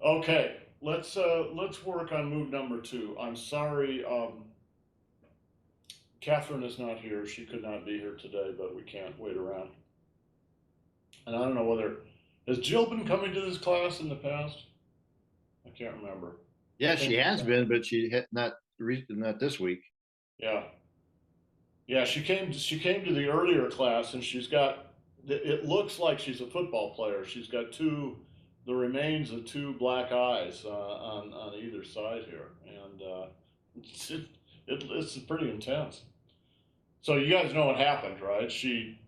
Okay, let's work on move number two. I'm sorry, Catherine is not here. She could not be here today, but we can't wait around. And I don't know whether has Jill been coming to this class in the past? I can't remember. I Yeah, she think has been, but she had not this week. yeah, yeah. She came to the earlier class, and she's got. It looks like she's a football player. She's got the remains of two black eyes on either side here, and it's it's pretty intense. So you guys know what happened, right? She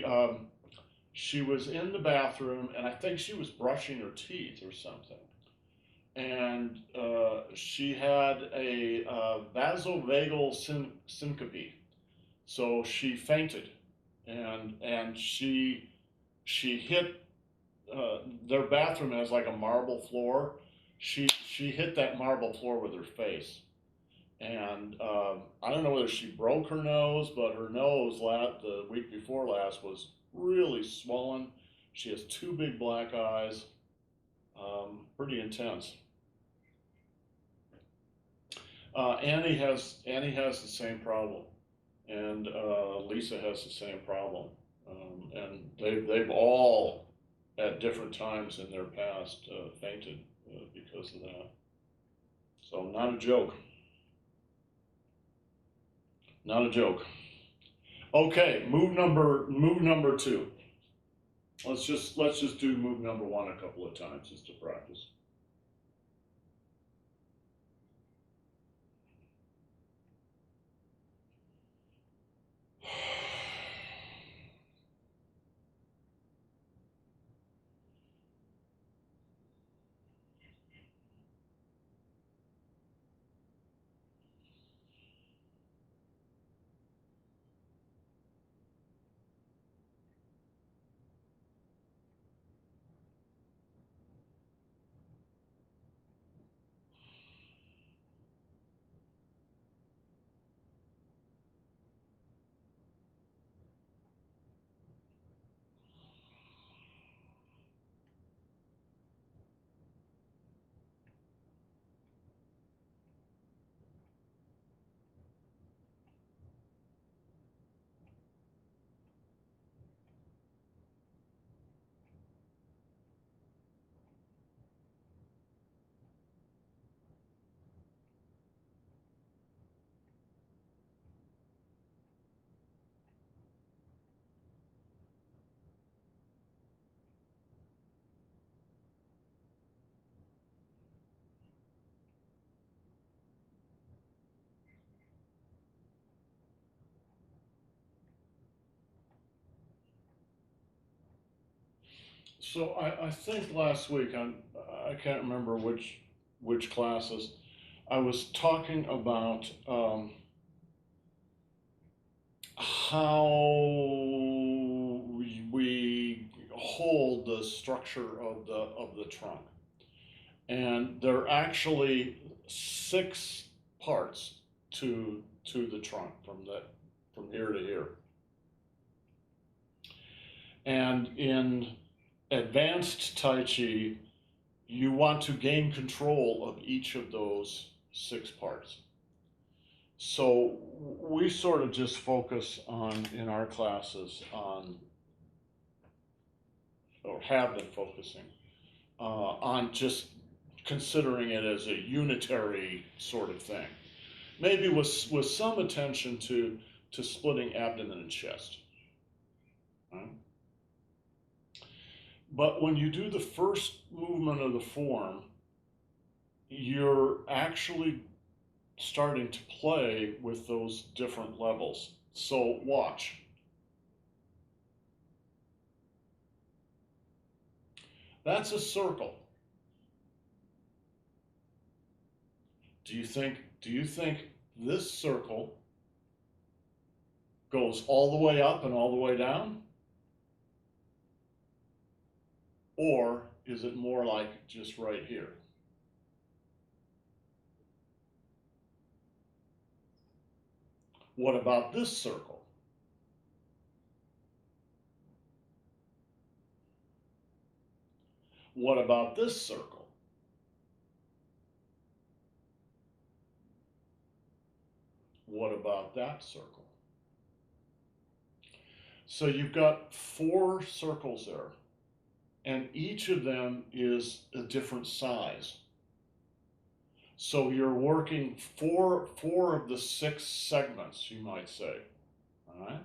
was in the bathroom, and I think she was brushing her teeth or something, and she had a vasovagal syncope. So she fainted, and she hit. Their bathroom has like a marble floor. She hit that marble floor with her face, and I don't know whether she broke her nose, but her nose the week before last was really swollen. She has two big black eyes, pretty intense. Annie has the same problem, and Lisa has the same problem, and they've all at different times in their past fainted because of that. So not a joke. Not a joke. Okay, move number two. Let's just do move number one a couple of times just to practice. So I think last week I can't remember which classes I was talking about how we hold the structure of the trunk, and there are actually six parts to the trunk from here to here, and in advanced Tai Chi you want to gain control of each of those six parts. So we sort of just focus on in our classes on, or have been focusing on just considering it as a unitary sort of thing. Maybe with some attention to splitting abdomen and chest. Right? But when you do the first movement of the form, you're actually starting to play with those different levels. So watch. That's a circle. Do you think this circle goes all the way up and all the way down? Or is it more like just right here? What about this circle? What about this circle? What about that circle? So you've got 4 circles there, and each of them is a different size. So you're working four of the 6 segments, you might say. All right.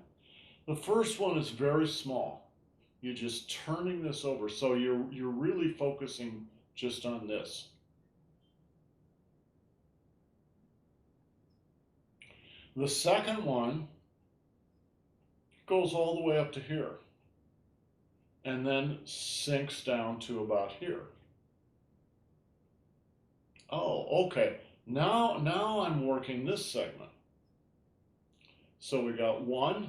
The first one is very small. You're just turning this over, so you're really focusing just on this. The second one goes all the way up to here, and then sinks down to about here. Oh, okay. Now I'm working this segment. So we got 1,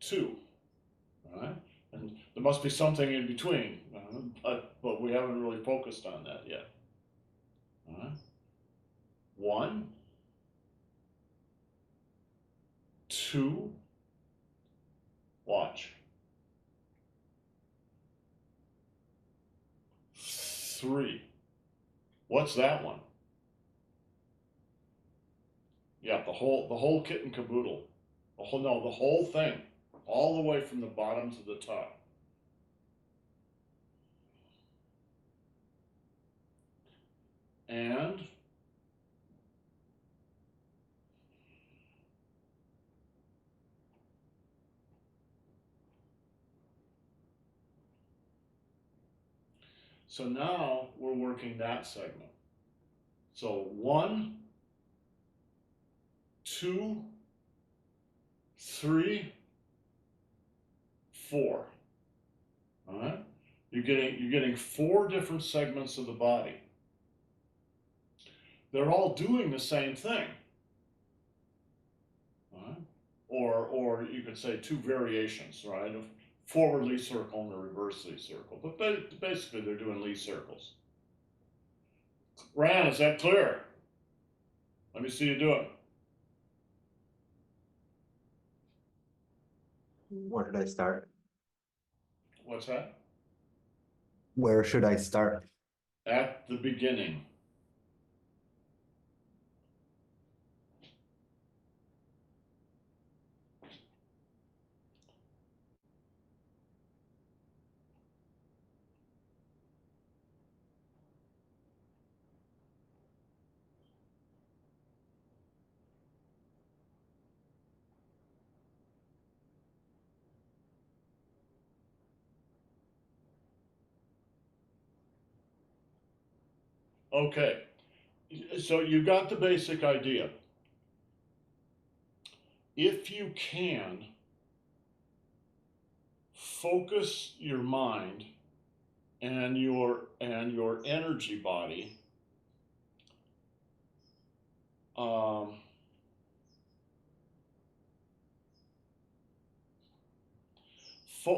2, all right? And there must be something in between, but we haven't really focused on that yet. All right? 1, 2, watch. 3. What's that one? Yeah, the whole kit and caboodle. The whole thing, all the way from the bottom to the top. And so now we're working that segment. So 1, 2, 3, 4. All right? You're getting 4 different segments of the body. They're all doing the same thing. All right? Or you could say 2 variations, right? Of forward Lee circle and a reverse Lee circle. But basically they're doing Lee circles. Ran, is that clear? Let me see you do it. Where should I start? What's that? Where should I start? At the beginning. Okay, so you got the basic idea. If you can, focus your mind and your energy body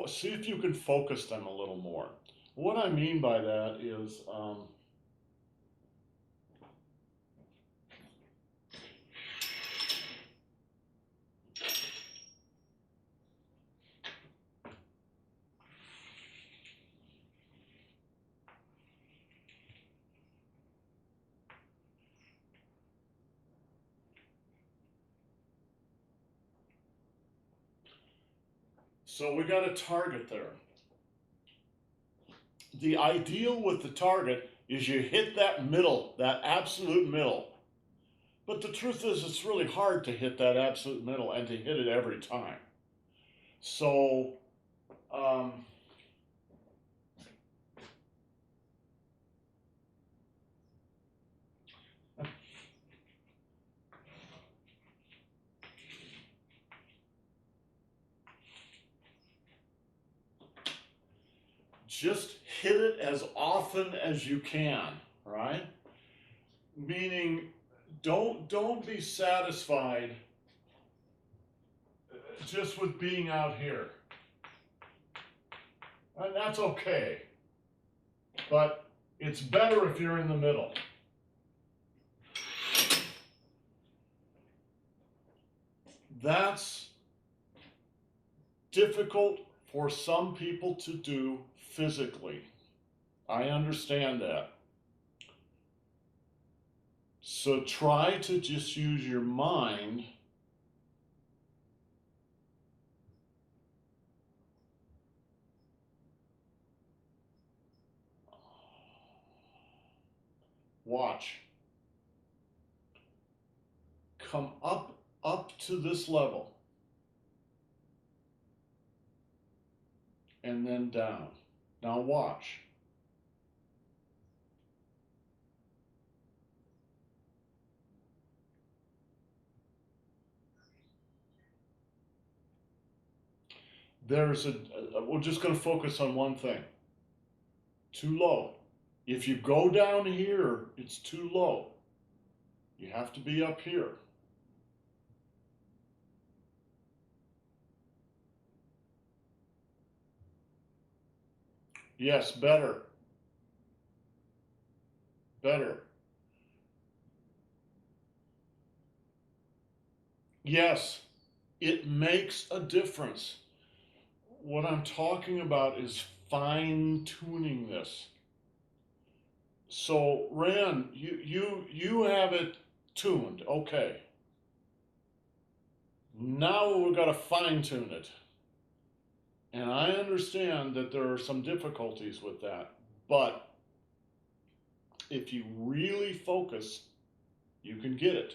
see if you can focus them a little more. What I mean by that is so we got a target there. The ideal with the target is you hit that middle, that absolute middle. But the truth is, it's really hard to hit that absolute middle and to hit it every time. So, just hit it as often as you can, right? Meaning, don't be satisfied just with being out here. And that's okay. But it's better if you're in the middle. That's difficult for some people to do physically. I understand that. So try to just use your mind watch. Come up to this level and then down. Now watch. We're just going to focus on one thing. Too low. If you go down here, it's too low. You have to be up here. Yes, better. Better. Yes, it makes a difference. What I'm talking about is fine tuning this. So, Rand, you have it tuned. Okay. Now we've got to fine tune it. And I understand that there are some difficulties with that. But if you really focus, you can get it.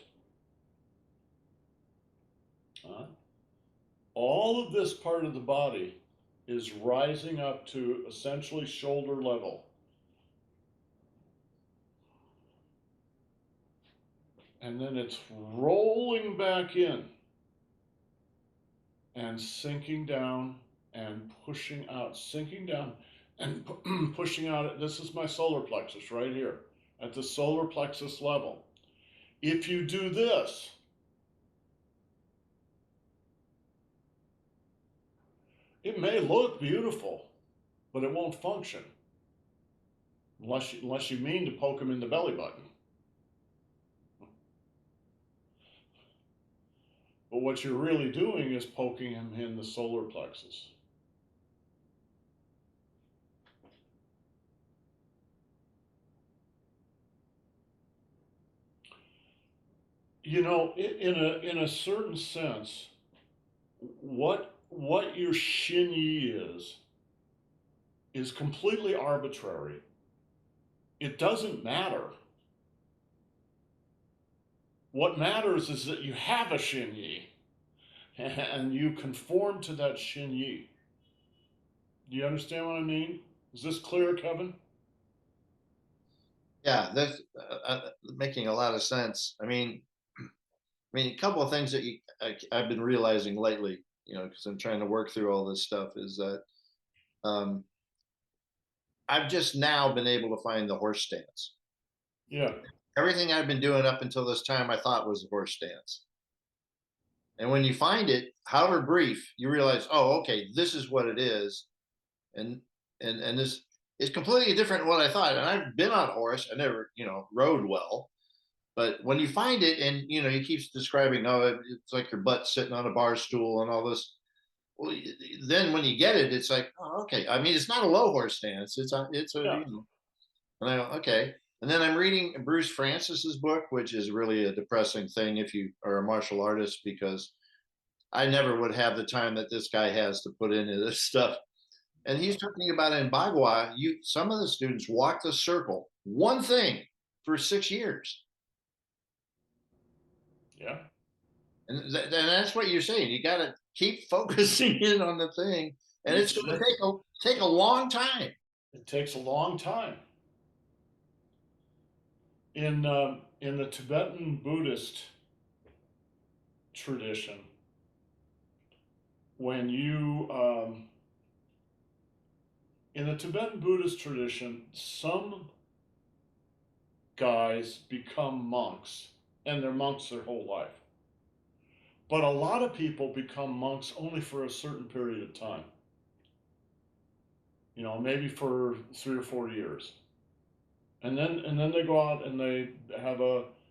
All of this part of the body is rising up to essentially shoulder level. And then it's rolling back in and sinking down and pushing out, sinking down and pushing out. This is my solar plexus right here at the solar plexus level. If you do this, it may look beautiful, but it won't function unless you mean to poke him in the belly button. But what you're really doing is poking him in the solar plexus. You know, in a certain sense, what your shin yi is completely arbitrary. It doesn't matter. What matters is that you have a shin yi and you conform to that shin yi. Do you understand what I mean? Is this clear, Kevin? Yeah, that's making a lot of sense. I mean, a couple of things that I've been realizing lately, because I'm trying to work through all this stuff, is that um, I've just now been able to find the horse stance. Yeah. Everything I've been doing up until this time, I thought was the horse stance. And when you find it, however brief, you realize, oh, okay, this is what it is, and this is completely different than what I thought. And I've been on a horse, I never, rode well, but when you find it, and he keeps describing, oh, it's like your butt sitting on a bar stool and all this. Well, then when you get it, it's like, oh, okay. I mean, it's not a low horse stance. It's a, Yeah. and I go, okay. And then I'm reading Bruce Francis's book, which is really a depressing thing if you are a martial artist, because I never would have the time that this guy has to put into this stuff. And he's talking about in Bagua, some of the students walk the circle, one thing for 6 years. Yeah. And that's what you're saying. You got to keep focusing in on the thing, and it's going to take a long time. It takes a long time. In the Tibetan Buddhist tradition, when you in the Tibetan Buddhist tradition, some guys become monks, and they're monks their whole life. But a lot of people become monks only for a certain period of time. Maybe for 3 or 4 years. And then they go out and they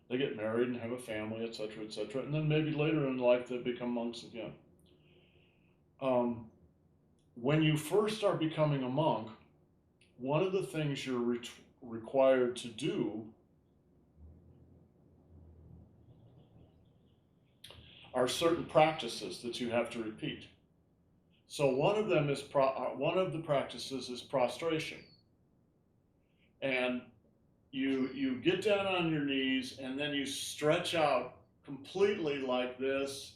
get married and have a family, etc., etc. And then maybe later in life they become monks again. When you first start becoming a monk, one of the things you're required to do are certain practices that you have to repeat. So one of them is one of the practices is prostration, and you get down on your knees and then you stretch out completely like this.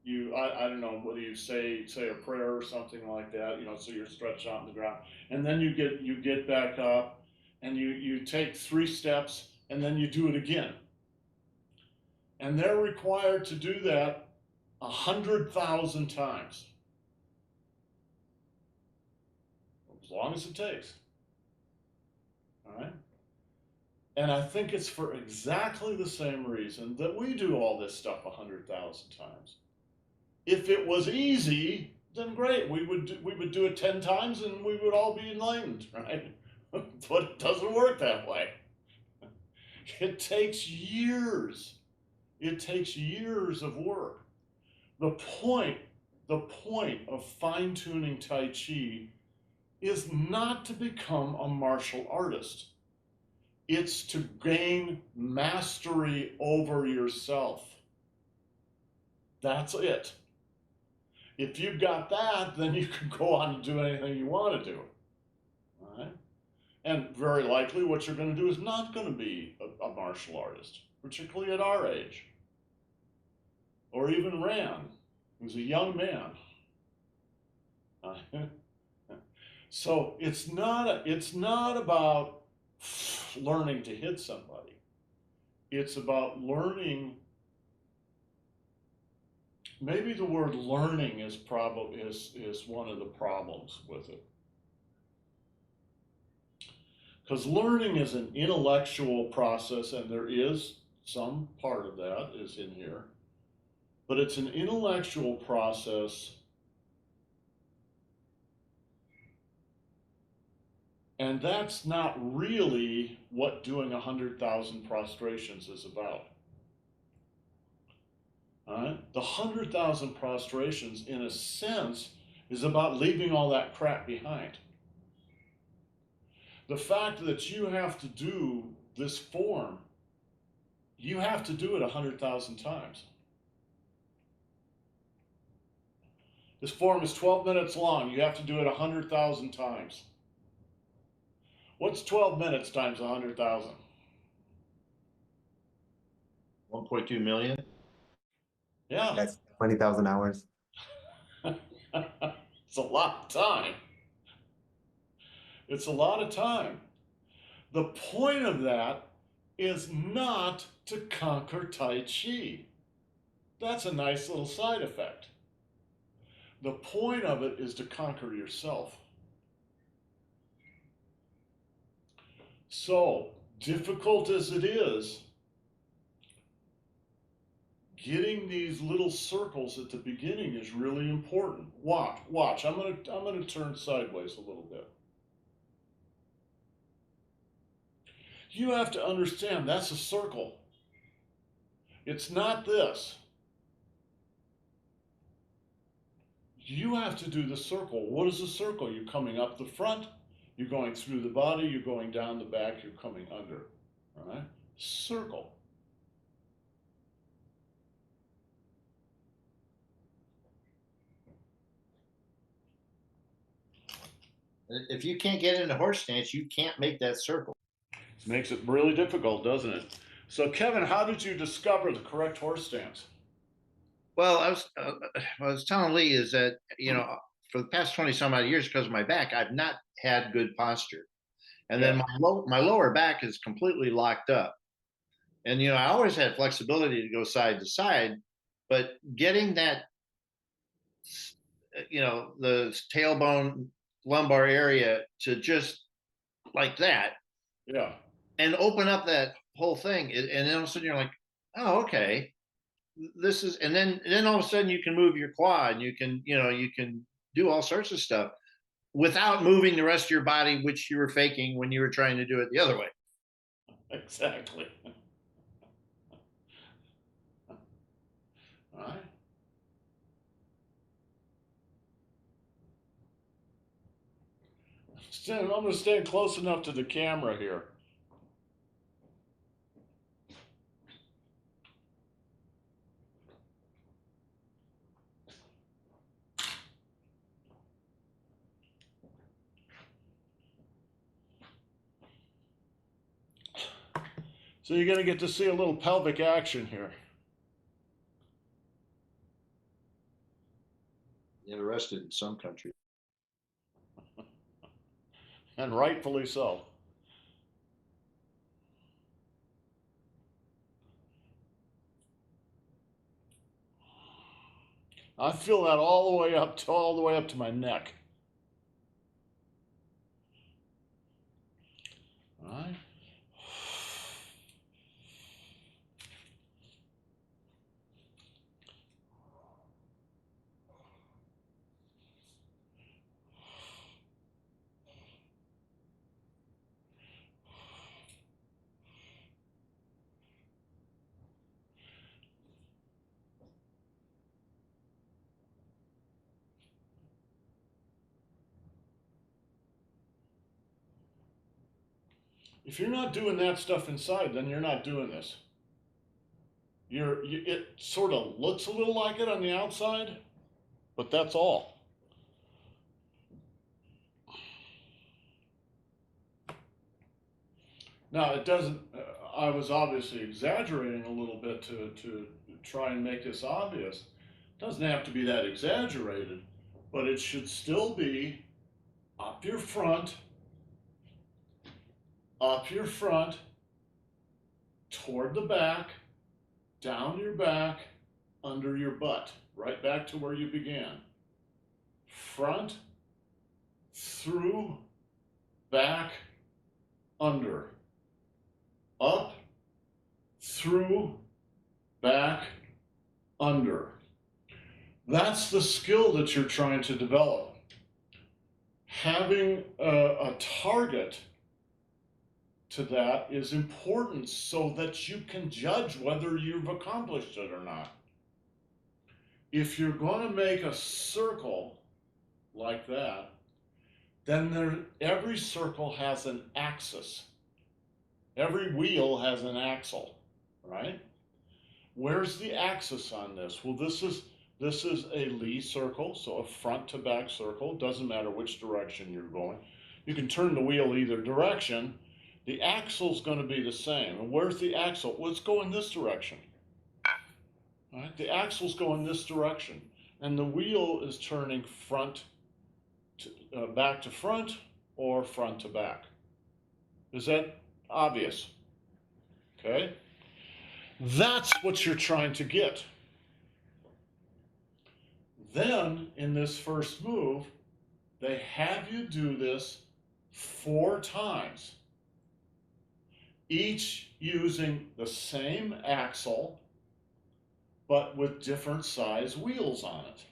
I don't know whether you say a prayer or something like that, so you're stretched out on the ground, and then you get back up, and you take 3 steps, and then you do it again, and they're required to do that 100,000 times, as long as it takes. All right. And I think it's for exactly the same reason that we do all this stuff 100,000 times. If it was easy, then great, we would do it 10 times and we would all be enlightened, right? But it doesn't work that way. It takes years. It takes years of work. The point of fine-tuning Tai Chi is not to become a martial artist. It's to gain mastery over yourself. That's it. If you've got that, then you can go on and do anything you want to do. All right? And very likely what you're going to do is not going to be a martial artist, particularly at our age. Or even Rand, who's a young man. So it's not about learning to hit somebody. It's about learning. Maybe the word learning is one of the problems with it. Because learning is an intellectual process, and there is some part of that is in here, but it's an intellectual process, and that's not really what doing 100,000 prostrations is about. All right? The 100,000 prostrations, in a sense, is about leaving all that crap behind. The fact that you have to do this form, you have to do it 100,000 times. This form is 12 minutes long. You have to do it 100,000 times. What's 12 minutes times 100,000? 1.2 million. Yeah. That's 20,000 hours. It's a lot of time. It's a lot of time. The point of that is not to conquer Tai Chi. That's a nice little side effect. The point of it is to conquer yourself. So, difficult as it is, getting these little circles at the beginning is really important. Watch. I'm gonna turn sideways a little bit. You have to understand that's a circle. It's not this. You have to do the circle. What is a circle? You're coming up the front, you're going through the body, you're going down the back, you're coming under. All right? Circle. If you can't get into horse stance, you can't make that circle. It makes it really difficult, doesn't it? So, Kevin, how did you discover the correct horse stance? Well, I was telling Lee is that, for the past 20 some odd years, because of my back, I've not had good posture. And then my lower back is completely locked up. And, I always had flexibility to go side to side, but getting that, the tailbone lumbar area to just like that. Yeah. And open up that whole thing. And then all of a sudden you're like, oh, okay. This is, and then all of a sudden you can move your quad, and you can do all sorts of stuff without moving the rest of your body, which you were faking when you were trying to do it the other way. Exactly. All right. I'm going to stand close enough to the camera here. So you're going to get to see a little pelvic action here. Interested in some countries. And rightfully so. I feel that all the way up to my neck. All right. If you're not doing that stuff inside, then you're not doing this. It sort of looks a little like it on the outside, but that's all. Now, it doesn't, I was obviously exaggerating a little bit to try and make this obvious. It doesn't have to be that exaggerated, but it should still be up your front, toward the back, down your back, under your butt, right back to where you began. Front, through, back, under. Up, through, back, under. That's the skill that you're trying to develop. Having a target to that is important so that you can judge whether you've accomplished it or not. If you're going to make a circle like that, then every circle has an axis. Every wheel has an axle, right? Where's the axis on this? Well, this is a Lee circle, so a front to back circle. Doesn't matter which direction you're going. You can turn the wheel either direction. The axle's going to be the same. And where's the axle? Well, it's going this direction. All right? The axle's going this direction. And the wheel is turning back to front or front to back. Is that obvious? Okay? That's what you're trying to get. Then, in this first move, they have you do this 4 times, each using the same axle, but with different size wheels on it.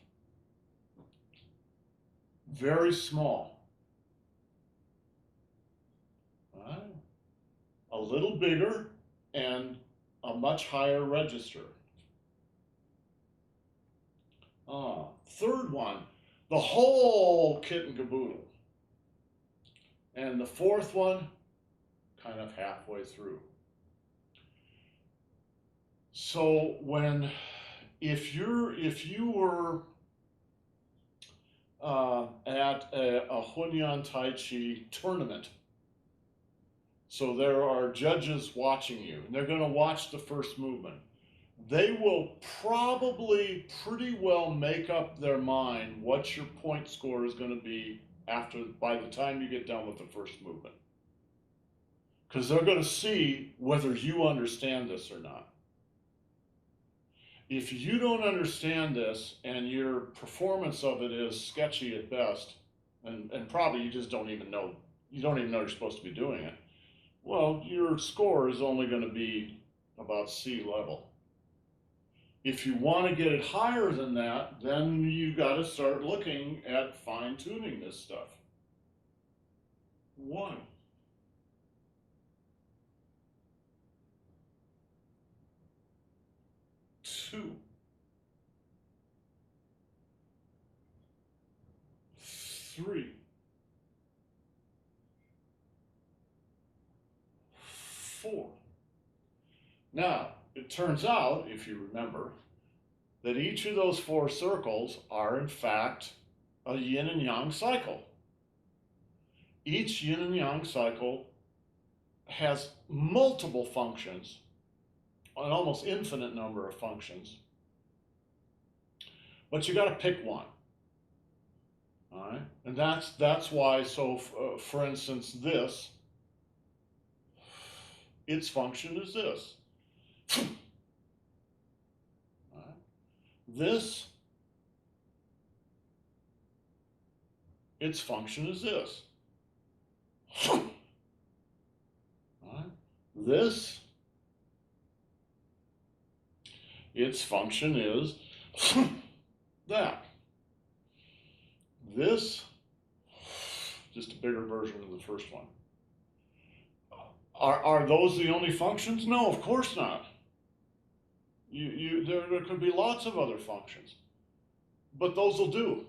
Very small. All right. A little bigger and a much higher register. Third one, the whole kit and caboodle. And the fourth one, kind of halfway through. So if you were at a Hunyuan Tai Chi tournament, so there are judges watching you, and they're going to watch the first movement. They will probably pretty well make up their mind what your point score is going to be by the time you get done with the first movement. Because they're going to see whether you understand this or not. If you don't understand this and your performance of it is sketchy at best, and probably you just don't even know you're supposed to be doing it, well, your score is only going to be about C level. If you want to get it higher than that, then you got to start looking at fine-tuning this stuff. 1. 2. 3. 4. Now, it turns out, if you remember, that each of those 4 circles are in fact a yin and yang cycle. Each yin and yang cycle has multiple functions, an almost infinite number of functions, but you got to pick one. All right, and that's why. So, for instance, this, its function is this. All right. This, its function is this. All right. This, its function is that. This, just a bigger version of the first one. Are those the only functions? No, of course not. There could be lots of other functions, but those will do.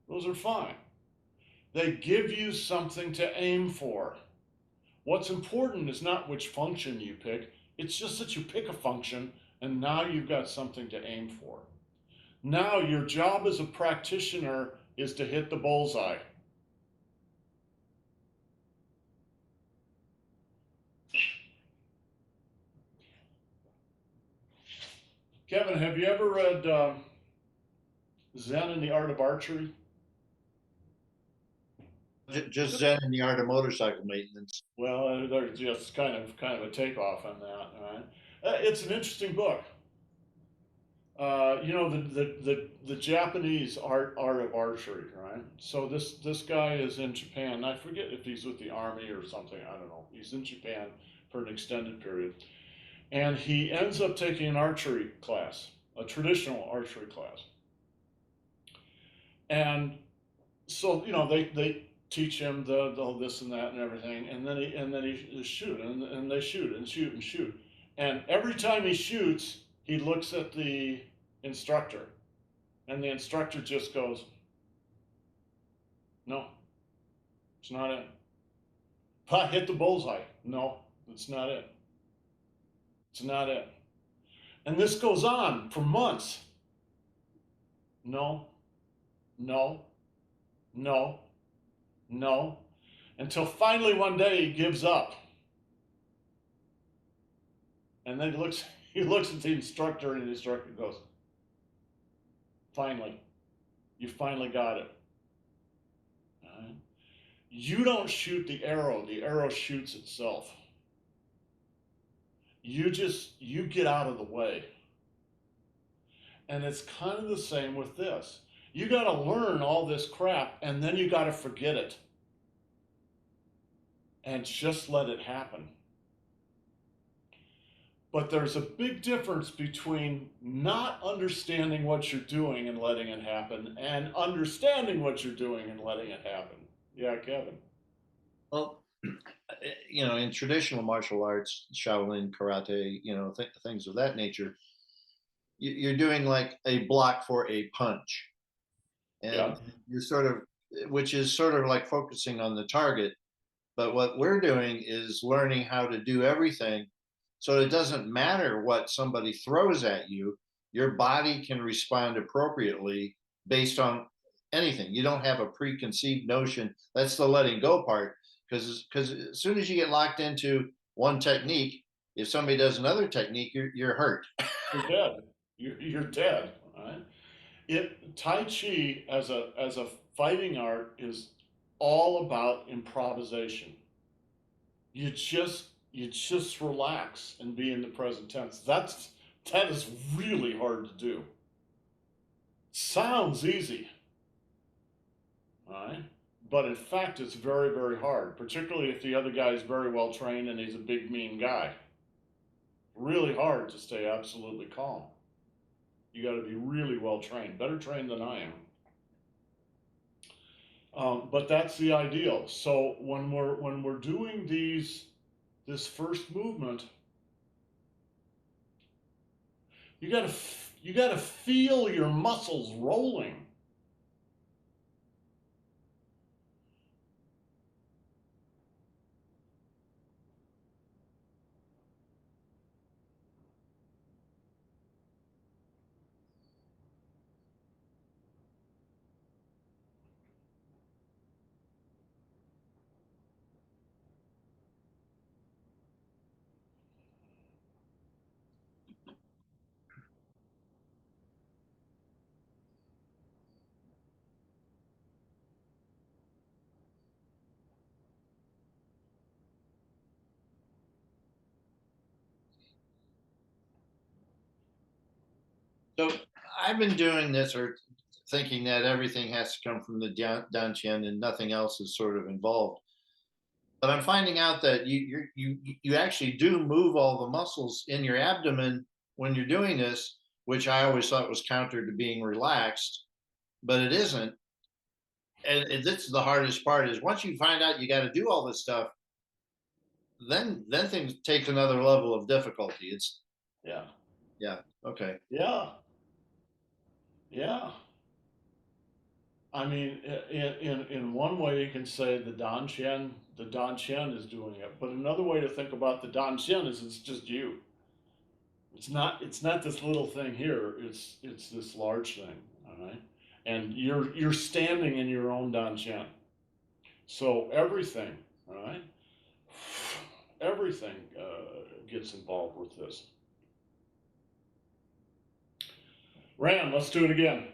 Those are fine. They give you something to aim for. What's important is not which function you pick, it's just that you pick a function and now you've got something to aim for. Now your job as a practitioner is to hit the bullseye. Kevin, have you ever read Zen and the Art of Archery? Just Zen and the Art of Motorcycle Maintenance. Well, there's just kind of a takeoff on that. All right, it's an interesting book. You know the Japanese art of archery, right? So this guy is in Japan. I forget if he's with the army or something. I don't know. He's in Japan for an extended period, and he ends up taking an archery class, a traditional archery class. And so they teach him the this and that and everything, and then he shoot and they shoot and shoot and shoot, and every time he shoots, he looks at the instructor, and the instructor just goes, "No, it's not it." I hit the bullseye. No, it's not it. It's not it. And this goes on for months. No, no, no, no, until finally one day he gives up. And then he looks at the instructor, and the instructor goes, "Finally, you finally got it." All right? You don't shoot the arrow shoots itself. You get out of the way. And it's kind of the same with this. You got to learn all this crap, and then you got to forget it and just let it happen. But there's a big difference between not understanding what you're doing and letting it happen, and understanding what you're doing and letting it happen. Yeah, Kevin. Well, in traditional martial arts, Shaolin, karate, things of that nature, you're doing like a block for a punch. And Yeah. you're which is sort of like focusing on the target. But what we're doing is learning how to do everything so it doesn't matter what somebody throws at you, your body can respond appropriately based on anything. You don't have a preconceived notion. That's the letting go part. Because as soon as you get locked into one technique, if somebody does another technique, you're hurt. You're dead. You're dead. Right? Tai Chi as a fighting art is all about improvisation. You just relax and be in the present tense. That is really hard to do. Sounds easy, all right? But in fact, it's very, very hard, particularly if the other guy is very well trained and he's a big, mean guy. Really hard to stay absolutely calm. You got to be really well trained, better trained than I am. But that's the ideal. So when we're doing this first movement, you gotta feel your muscles rolling. So I've been doing this or thinking that everything has to come from the Dantian and nothing else is sort of involved. But I'm finding out that you actually do move all the muscles in your abdomen when you're doing this, which I always thought was counter to being relaxed, but it isn't. And this is the hardest part: is once you find out you got to do all this stuff, then things take another level of difficulty. It's Yeah. yeah, okay. Yeah. Yeah. I mean, in one way you can say the Dan Qian is doing it, but another way to think about the Dan Qian is it's just you. It's not this little thing here. It's this large thing, all right? And you're standing in your own Dan Qian. So everything, all right? Everything gets involved with this. Ram, let's do it again.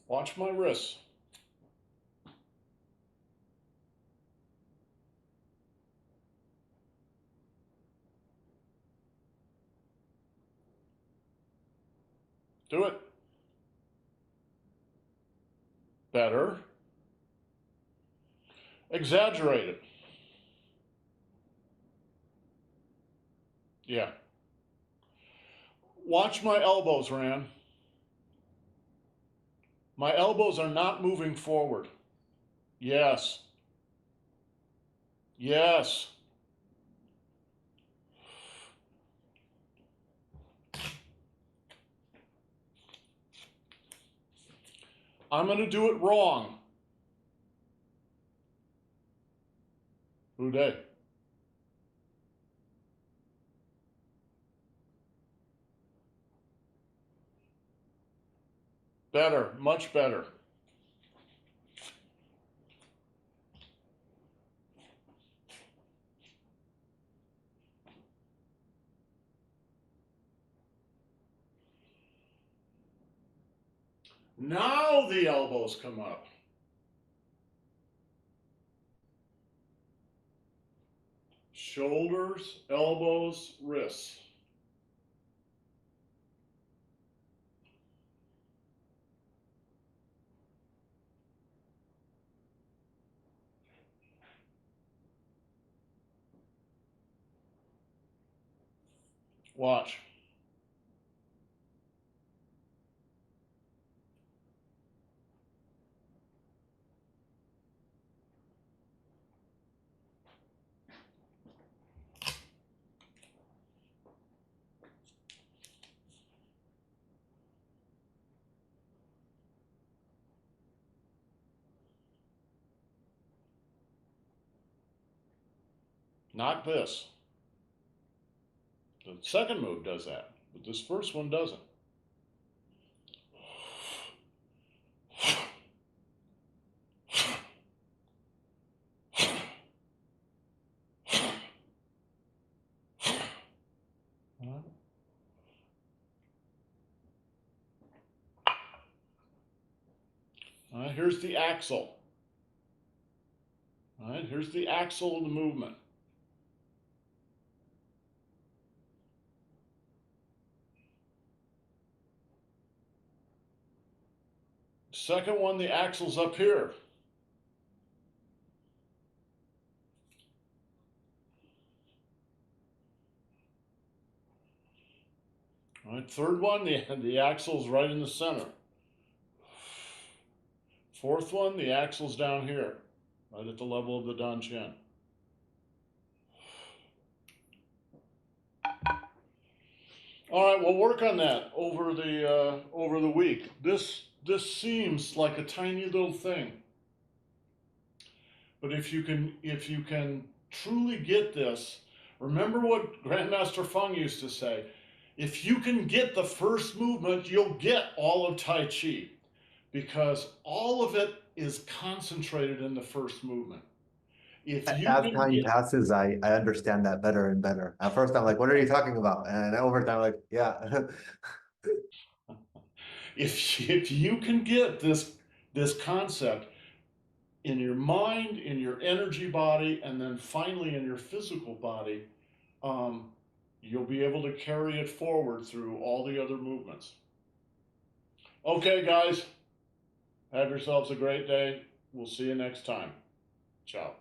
Watch my wrists. Do it. Better. Exaggerate it. Yeah. Watch my elbows, Ram. My elbows are not moving forward. Yes. Yes. I'm going to do it wrong. Uday. Better. Much better. Now the elbows come up. Shoulders, elbows, wrists. Watch. Not this. The second move does that, but this first one doesn't. All right, here's the axle. All right, here's the axle of the movement. Second one, the axle's up here. All right, third one, the axle's right in the center. Fourth one, the axle's down here, right at the level of the Dan Qian. All right, we'll work on that over the week. This seems like a tiny little thing, but if you can truly get this, remember what Grandmaster Feng used to say: if you can get the first movement, you'll get all of Tai Chi, because all of it is concentrated in the first movement. If you As can time get passes, I understand that better and better. At first, I'm like, what are you talking about? And over time, like, yeah. if you can get this concept, in your mind, in your energy body, and then finally in your physical body, you'll be able to carry it forward through all the other movements. Okay, guys, have yourselves a great day. We'll see you next time. Ciao.